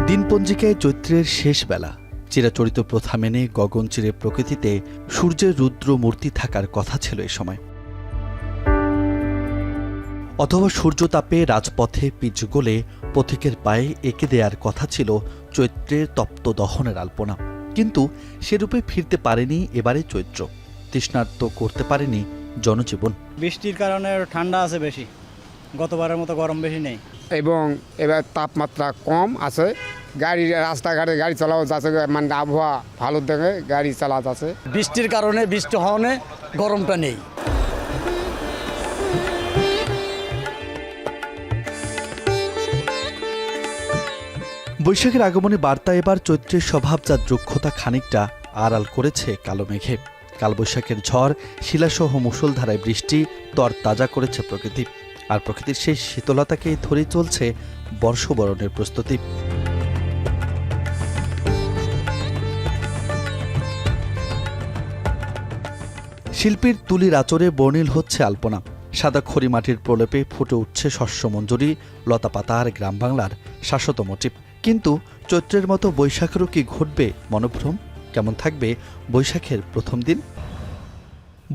দিনপঞ্জিকায় চৈত্রের শেষ বেলা চিরাচরিত প্রথা মেনে গগনচিরে প্রকৃতিতে সূর্যের রুদ্র মূর্তি থাকার কথা ছিল এ সময়। অথবা সূর্যতাপে রাজপথে পিচ গলে পথিকের পায়ে এঁকে দেওয়ার কথা ছিল চৈত্রের তপ্ত দহনের আলপনা। কিন্তু সেরূপে ফিরতে পারেনি এবারে চৈত্র, তৃষ্ণার্ত করতে পারেনি জনজীবন। বৃষ্টির কারণে ঠান্ডা আছে বেশি, গতবারের মতো গরম বেশি নেই এবং এবার তাপমাত্রা কম আছে। রাস্তাঘাটে গাড়ি চালাও যাচ্ছে, মানে আবহাওয়া ভালো দেখে গাড়ি চালা যাচ্ছে। বৃষ্টির কারণে বৃষ্টি হওয়ানে গরমটা নেই। বৈশাখের আগমনে বার্তা এবার চৈত্রের স্বভাবজাত রুক্ষতা খানিকটা আড়াল করেছে কালো মেঘে। কালবৈশাখের ঝড়, শিলাসহ মুষলধারায় বৃষ্টি তরতাজা করেছে প্রকৃতি, আর প্রকৃতির সেই শীতলতাকেই ধরে চলছে বর্ষবরণের প্রস্তুতি। শিল্পীর তুলির আঁচড়ে বর্ণিল হচ্ছে আলপনা। সাদা খড়ি মাটির প্রলেপে ফুটে উঠছে শস্যমঞ্জরি, লতাপাতা আর গ্রাম বাংলার শাশ্বত মোটিভ। কিন্তু চৈত্রের মতো বৈশাখেরও কি ঘটবে মনোভ্রম? কেমন থাকবে বৈশাখের প্রথম দিন?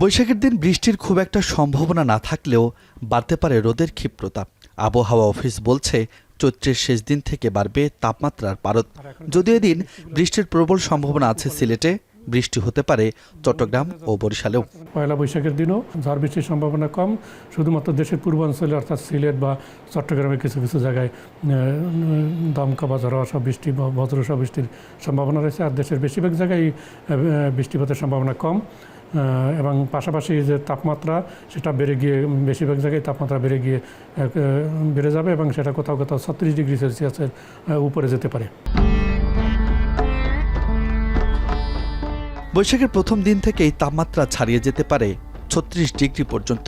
বৈশাখের দিন বৃষ্টির খুব একটা সম্ভাবনা না থাকলেও বাড়তে পারে রোদের ক্ষিপ্রতা। আবহাওয়া অফিস বলছে চৈত্রের শেষ দিন থেকে বাড়বে তাপমাত্রার পারদ। যদিও এদিন বৃষ্টির প্রবল সম্ভাবনা আছে সিলেটে, বৃষ্টি হতে পারে চট্টগ্রাম ও বরিশালেও। পয়লা বৈশাখের দিনও ঝড় বৃষ্টির সম্ভাবনা কম। শুধুমাত্র দেশের পূর্বাঞ্চলে অর্থাৎ সিলেট বা চট্টগ্রামের কিছু কিছু জায়গায় দমকা বা ঝড় আসা বৃষ্টি বা বজ্রসহ বৃষ্টির সম্ভাবনা রয়েছে। আর দেশের বেশিরভাগ জায়গায় বৃষ্টিপাতের সম্ভাবনা কম। এবং পাশাপাশি যে তাপমাত্রা সেটা বেড়ে গিয়ে বেশিরভাগ জায়গায় তাপমাত্রা বেড়ে যাবে এবং সেটা কোথাও কোথাও 36 ডিগ্রি সেলসিয়াসের উপরে যেতে পারে। বৈশাখের প্রথম দিন থেকেই তাপমাত্রা ছাড়িয়ে যেতে পারে 36 ডিগ্রি পর্যন্ত।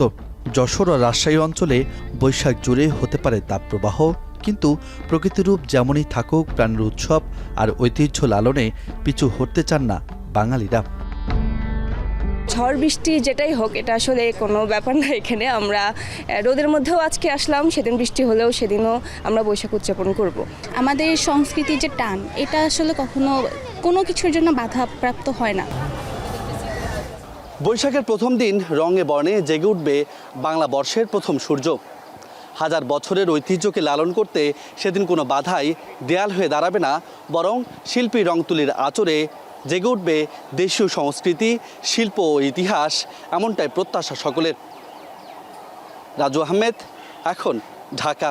যশোর ও রাজশাহী অঞ্চলে বৈশাখ জুড়ে হতে পারে তাপপ্রবাহ। কিন্তু প্রকৃতিরূপ যেমনই থাকুক, প্রাণের উৎসব আর ঐতিহ্য লালনে পিছু হটতে চান না বাঙালিরা। ঝড় বৃষ্টি যেটাই হোক, এটা আসলে কোনো ব্যাপার না। এখানে আমরা রোদের মধ্যেও আজকে আসলাম, সেদিন বৃষ্টি হলেও সেদিনও আমরা বৈশাখ উদযাপন করব। আমাদের সংস্কৃতির যে টান, এটা আসলে কখনো কোনো কিছুর জন্য বাধাপ্রাপ্ত হয় না। বৈশাখের প্রথম দিন রঙে বর্ণে জেগে উঠবে বাংলা বর্ষের প্রথম সূর্য। হাজার বছরের ঐতিহ্যকে লালন করতে সেদিন কোনো বাধাই দেয়াল হয়ে দাঁড়াবে না, বরং শিল্পী রং তুলির আঁচড়ে জেগে উঠবে দেশীয় সংস্কৃতি, শিল্প ও ইতিহাস, এমনটাই প্রত্যাশা সকলের। রাজু আহমেদ, এখন ঢাকা।